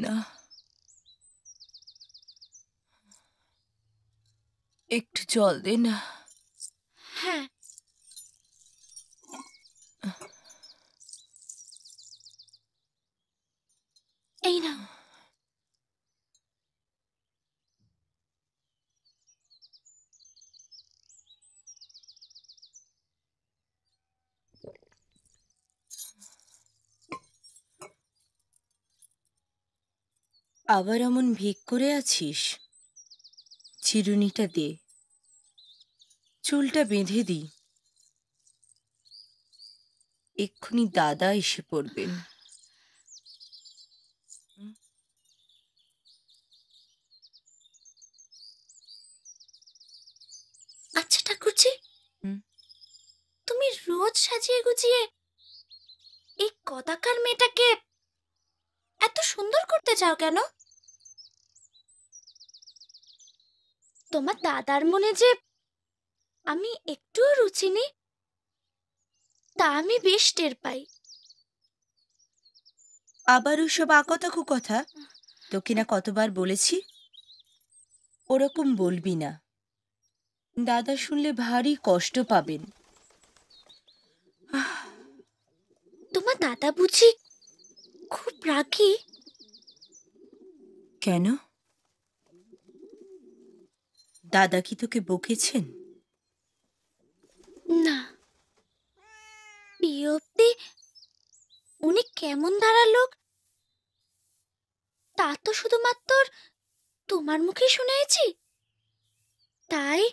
না, একটু জল দে না। হ্যাঁ, এই নাও। আবার এমন ভিক করে আছিস? চিরুনিটা দে, চুলটা বেঁধে দি, এক্ষুনি দাদা এসে পড়বেন। আচ্ছা ঠাকুরজি, তুমি রোজ সাজিয়ে গুজিয়ে এই কদাকার মেয়েটাকে এত সুন্দর করতে চাও কেন? তোমার দাদার মনে যে আমি একটুও রুচি নেই তা আমি বেশ টের পাই। আবার ওসব আকথাকু কথা, তোকে না কতবার বলেছি ওরকম বলবি না, দাদা শুনলে ভারী কষ্ট পাবেন। তোমার দাদা বুঝি খুব রাগী? কেন? দাদা কি তোকে বকেছেন? না, বিয়ে অব্দি উনি কেমন ধারার লোক তা তো শুধুমাত্র তোমার মুখে শুনেছি, তাই।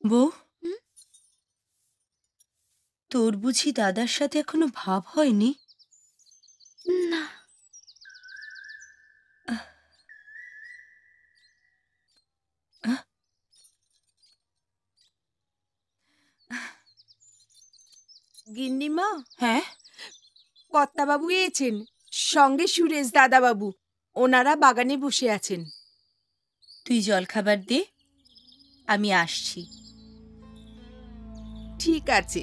বউ, হুম? তোর বুঝি দাদার সাথে এখনো ভাব হয়নি? না, গিন্নিমা, হ্যাঁ, কর্তাবাবু এসেছেন, সঙ্গে সুরেশ দাদাবাবু। ওনারা বাগানে বসে আছেন। তুই জলখাবার দে, আমি আসছি। ঠিক আছে।